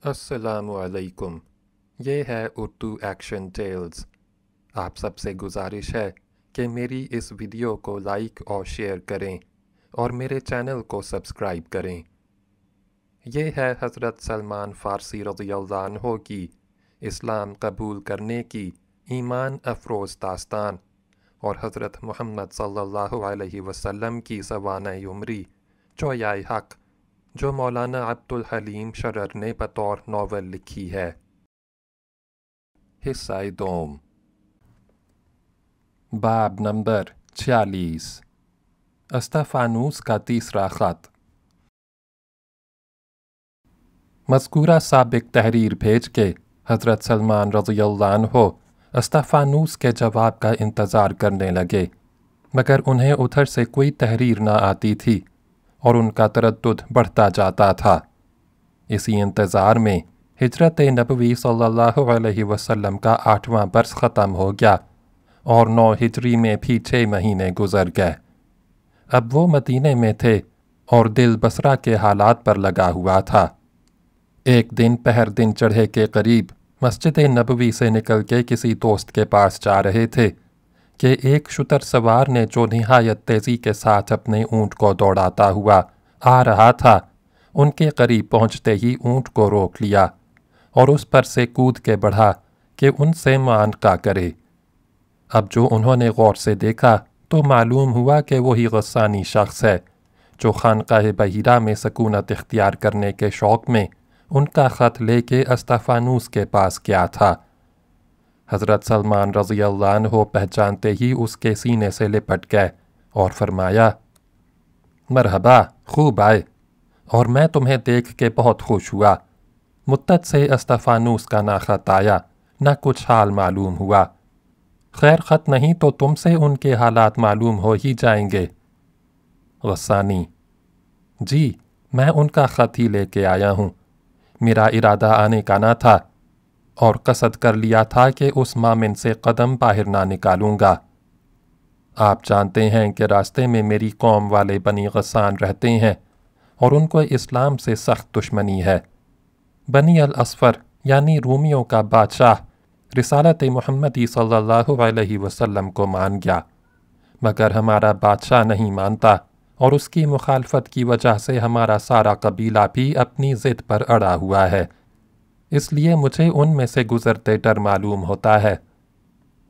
السلام علیکم۔ یہ ہے اردو ایکشن ٹیلز۔ آپ سب سے گزارش ہے کہ میری اس ویڈیو کو لائک اور شیئر کریں اور میرے چینل کو سبسکرائب کریں۔ یہ ہے حضرت سلمان فارسی رضی اللہ عنہ کی اسلام قبول کرنے کی ایمان افروز داستان اور حضرت محمد صلی اللہ علیہ وسلم کی سوانح عمری چویائے حق، جو مولانا عبدالحلیم شرر نے بطور ناول لکھی ہے۔ حصہ دوم، باب نمبر 46، استفانوس کا تیسرا خط۔ مذکورہ سابق تحریر بھیج کے حضرت سلمان رضی اللہ عنہ استفانوس کے جواب کا انتظار کرنے لگے، مگر انہیں ادھر سے کوئی تحریر نہ آتی تھی اور ان کا تردد بڑھتا جاتا تھا۔ اسی انتظار میں ہجرت نبوی صلی اللہ علیہ وسلم کا 8واں برس ختم ہو گیا اور 9 ہجری میں بھی 6 مہینے گزر گئے۔ اب وہ مدینے میں تھے اور دل بصرہ کے حالات پر لگا ہوا تھا۔ ایک دن پہر دن چڑھے کے قریب مسجد نبوی سے نکل کے کسی دوست کے پاس جا رہے تھے کہ ایک شتر سوار نے جو نہایت تیزی کے ساتھ اپنے اونٹ کو دوڑاتا ہوا آ رہا تھا، ان کے قریب پہنچتے ہی اونٹ کو روک لیا اور اس پر سے کود کے بڑھا کہ ان سے معانقہ کرے۔ اب جو انہوں نے غور سے دیکھا تو معلوم ہوا کہ وہی غسانی شخص ہے جو خانقاہ بحیرہ میں سکونت اختیار کرنے کے شوق میں ان کا خط لے کے استفانوس کے پاس گیا تھا۔ حضرت سلمان رضی اللہ عنہ پہچانتے ہی اس کے سینے سے لپٹ گئے اور فرمایا، مرحبا، خوب آئے، اور میں تمہیں دیکھ کے بہت خوش ہوا۔ مدت سے استفانوس کا نہ خط آیا نہ کچھ حال معلوم ہوا۔ خیر خط نہیں تو تم سے ان کے حالات معلوم ہو ہی جائیں گے۔ غسانی، جی میں ان کا خط ہی لے کے آیا ہوں۔ میرا ارادہ آنے کا نہ تھا اور قصد کر لیا تھا کہ اس مامن سے قدم باہر نہ نکالوں گا۔ آپ جانتے ہیں کہ راستے میں میری قوم والے بنی غسان رہتے ہیں اور ان کو اسلام سے سخت دشمنی ہے۔ بنی الاصفر یعنی رومیوں کا بادشاہ رسالت محمدی صلی اللہ علیہ وسلم کو مان گیا، مگر ہمارا بادشاہ نہیں مانتا اور اس کی مخالفت کی وجہ سے ہمارا سارا قبیلہ بھی اپنی ضد پر اڑا ہوا ہے۔ اس لیے مجھے ان میں سے گزرتے ڈر معلوم ہوتا ہے۔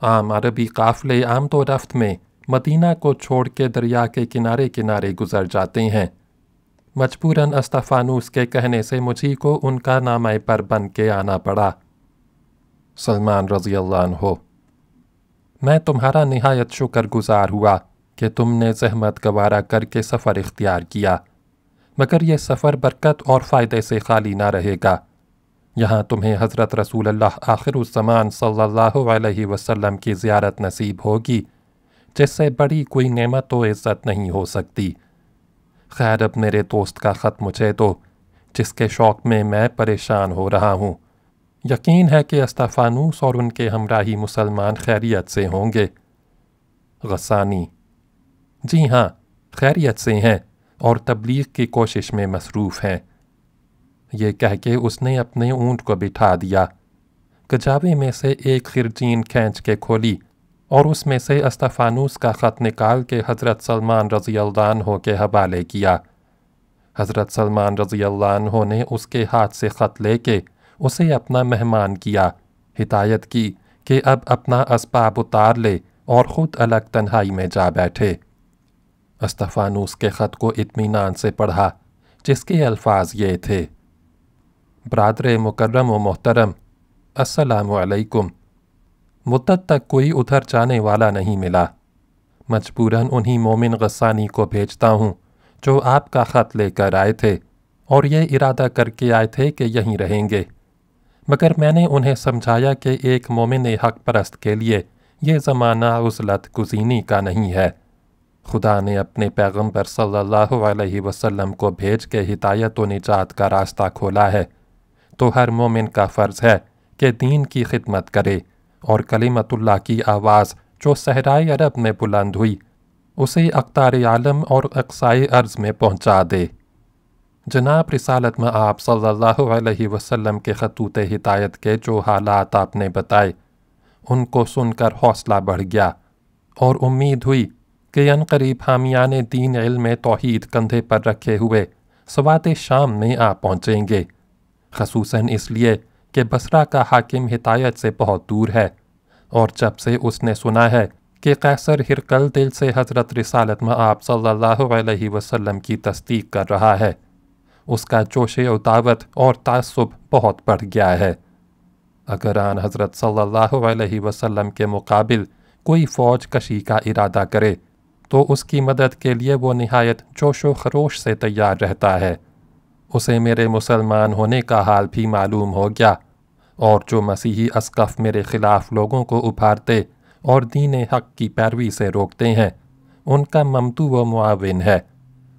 عام عربی قافلے آمد و رفت میں مدینہ کو چھوڑ کے دریا کے کنارے کنارے گزر جاتے ہیں۔ مجبوراً استفانوس کے کہنے سے مجھے کو ان کا نامہ پر بن کے آنا پڑا۔ سلمان رضی اللہ عنہ، میں تمہارا نہایت شکر گزار ہوا کہ تم نے زحمت گوارا کر کے سفر اختیار کیا، مگر یہ سفر برکت اور فائدے سے خالی نہ رہے گا۔ یہاں تمہیں حضرت رسول اللہ آخر الزمان صلی اللہ علیہ وسلم کی زیارت نصیب ہوگی، جس سے بڑی کوئی نعمت و عزت نہیں ہو سکتی۔ خیر اب میرے دوست کا خط مجھے دو، جس کے شوق میں پریشان ہو رہا ہوں۔ یقین ہے کہ استفانوس اور ان کے ہمراہی مسلمان خیریت سے ہوں گے۔ غسانی، جی ہاں خیریت سے ہیں اور تبلیغ کی کوشش میں مصروف ہیں۔ یہ کہہ کے اس نے اپنے اونٹ کو بٹھا دیا، کجاوے میں سے ایک خرجین کھینچ کے کھولی اور اس میں سے استفانوس کا خط نکال کے حضرت سلمان رضی اللہ عنہ کے حوالے کیا۔ حضرت سلمان رضی اللہ عنہ نے اس کے ہاتھ سے خط لے کے اسے اپنا مہمان کیا، ہدایت کی کہ اب اپنا اسباب اتار لے اور خود الگ تنہائی میں جا بیٹھے۔ استفانوس کے خط کو اطمینان سے پڑھا، جس کے الفاظ یہ تھے، برادر مکرم و محترم، السلام علیکم۔ مدت تک کوئی ادھر جانے والا نہیں ملا، مجبوراً انہی مومن غسانی کو بھیجتا ہوں جو آپ کا خط لے کر آئے تھے اور یہ ارادہ کر کے آئے تھے کہ یہیں رہیں گے، مگر میں نے انہیں سمجھایا کہ ایک مومن حق پرست کے لیے یہ زمانہ عزلت گزینی کا نہیں ہے۔ خدا نے اپنے پیغمبر صلی اللہ علیہ وسلم کو بھیج کے ہدایت و نجات کا راستہ کھولا ہے، تو ہر مومن کا فرض ہے کہ دین کی خدمت کرے اور کلمت اللہ کی آواز جو صحرائے عرب میں بلند ہوئی اسے اقطار عالم اور اقصائے ارض میں پہنچا دے۔ جناب رسالت میں آپ صلی اللہ علیہ وسلم کے خطوط ہدایت کے جو حالات آپ نے بتائے ان کو سن کر حوصلہ بڑھ گیا اور امید ہوئی کہ عنقریب حامیان دین علم توحید کندھے پر رکھے ہوئے سوات شام میں آ پہنچیں گے، خصوصاً اس لیے کہ بصرہ کا حاکم ہدایت سے بہت دور ہے، اور جب سے اس نے سنا ہے کہ قیصر ہرقل دل سے حضرت رسالت میں آپ صلی اللہ علیہ وسلم کی تصدیق کر رہا ہے، اس کا جوش و دعوت اور تعصب بہت بڑھ گیا ہے۔ اگر آن حضرت صلی اللہ علیہ وسلم کے مقابل کوئی فوج کشی کا ارادہ کرے تو اس کی مدد کے لیے وہ نہایت جوش و خروش سے تیار رہتا ہے۔ اسے میرے مسلمان ہونے کا حال بھی معلوم ہو گیا، اور جو مسیحی اسقف میرے خلاف لوگوں کو ابھارتے اور دین حق کی پیروی سے روکتے ہیں ان کا ممدو و معاون ہے،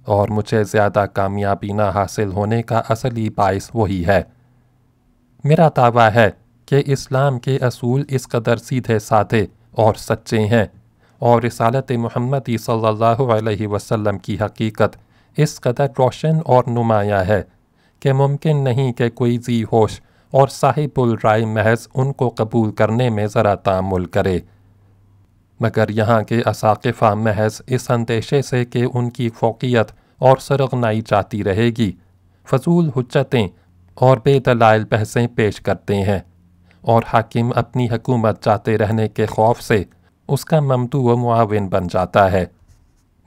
اور مجھے زیادہ کامیابی نہ حاصل ہونے کا اصلی باعث وہی ہے۔ میرا دعویٰ ہے کہ اسلام کے اصول اس قدر سیدھے سادھے اور سچے ہیں، اور رسالت محمدی صلی اللہ علیہ وسلم کی حقیقت اس قدر روشن اور نمایاں ہے کہ ممکن نہیں کہ کوئی ذی ہوش اور صاحب الرائے محض ان کو قبول کرنے میں ذرا تأمل کرے، مگر یہاں کے اساقفہ محض اس اندیشے سے کہ ان کی فوقیت اور سرغنائی جاتی رہے گی فضول حجتیں اور بے دلائل بحثیں پیش کرتے ہیں، اور حاکم اپنی حکومت جاتے رہنے کے خوف سے اس کا ممدو و معاون بن جاتا ہے۔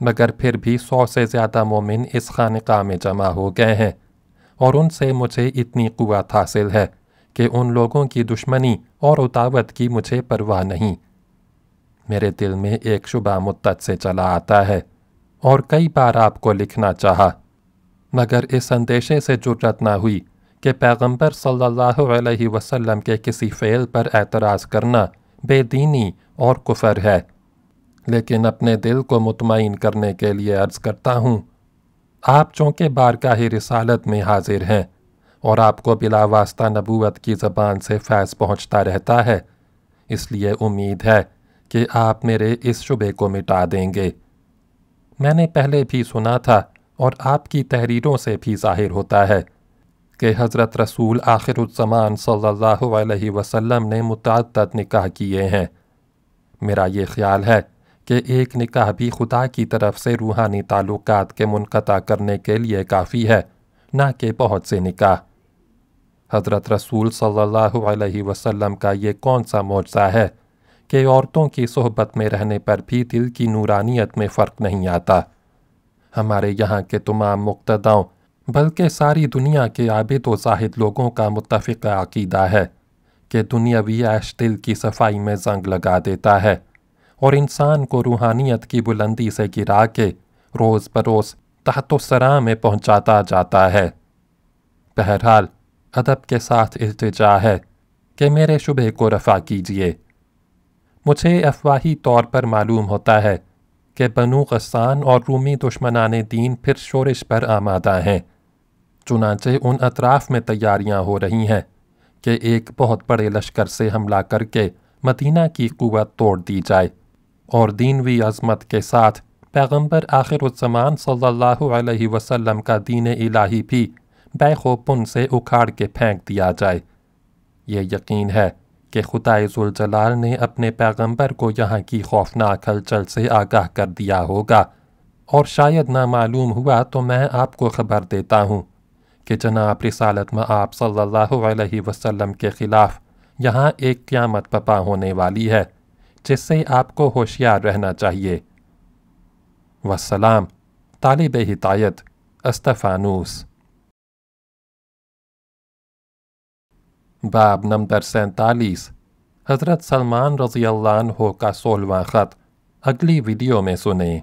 مگر پھر بھی 100 سے زیادہ مومن اس خانقاہ میں جمع ہو گئے ہیں، اور ان سے مجھے اتنی قوت حاصل ہے کہ ان لوگوں کی دشمنی اور عداوت کی مجھے پرواہ نہیں۔ میرے دل میں ایک شبہ مدت سے چلا آتا ہے اور کئی بار آپ کو لکھنا چاہا، مگر اس اندیشے سے جرأت نہ ہوئی کہ پیغمبر صلی اللہ علیہ وسلم کے کسی فعل پر اعتراض کرنا بے دینی اور کفر ہے۔ لیکن اپنے دل کو مطمئن کرنے کے لیے عرض کرتا ہوں، آپ چونکہ بارگاہ رسالت میں حاضر ہیں اور آپ کو بلا واسطہ نبوت کی زبان سے فیض پہنچتا رہتا ہے، اس لیے امید ہے کہ آپ میرے اس شبے کو مٹا دیں گے۔ میں نے پہلے بھی سنا تھا اور آپ کی تحریروں سے بھی ظاہر ہوتا ہے کہ حضرت رسول آخر الزمان صلی اللہ علیہ وسلم نے متعدد نکاح کیے ہیں۔ میرا یہ خیال ہے کہ ایک نکاح بھی خدا کی طرف سے روحانی تعلقات کے منقطع کرنے کے لیے کافی ہے، نہ کہ بہت سے نکاح۔ حضرت رسول صلی اللہ علیہ وسلم کا یہ کون سا معجزہ ہے کہ عورتوں کی صحبت میں رہنے پر بھی دل کی نورانیت میں فرق نہیں آتا۔ ہمارے یہاں کے تمام مقتداؤں بلکہ ساری دنیا کے عابد و زاہد لوگوں کا متفق عقیدہ ہے کہ دنیاوی عیش دل کی صفائی میں زنگ لگا دیتا ہے اور انسان کو روحانیت کی بلندی سے گرا کے روز بروز تحت الثری میں پہنچاتا جاتا ہے۔ بہرحال ادب کے ساتھ التجا ہے کہ میرے شبہ کو رفع کیجیے۔ مجھے افواہی طور پر معلوم ہوتا ہے کہ بنو غسان اور رومی دشمنان دین پھر شورش پر آمادہ ہیں، چنانچہ ان اطراف میں تیاریاں ہو رہی ہیں کہ ایک بہت بڑے لشکر سے حملہ کر کے مدینہ کی قوت توڑ دی جائے، اور دینوی عظمت کے ساتھ پیغمبر آخر الزمان صلی اللہ علیہ وسلم کا دین الہی بھی بیخ و پن سے اکھاڑ کے پھینک دیا جائے۔ یہ یقین ہے کہ خدائے ذوالجلال نے اپنے پیغمبر کو یہاں کی خوفناک ہلچل سے آگاہ کر دیا ہوگا، اور شاید نہ معلوم ہوا تو میں آپ کو خبر دیتا ہوں کہ جناب رسالت میں آپ صلی اللہ علیہ وسلم کے خلاف یہاں ایک قیامت برپا ہونے والی ہے جس سے آپ کو ہوشیار رہنا چاہیے۔ والسلام، طالب ہدایت استفانوس۔ باب نمبر 47، حضرت سلمان رضی اللہ عنہ کا 16واں خط، اگلی ویڈیو میں سنیں۔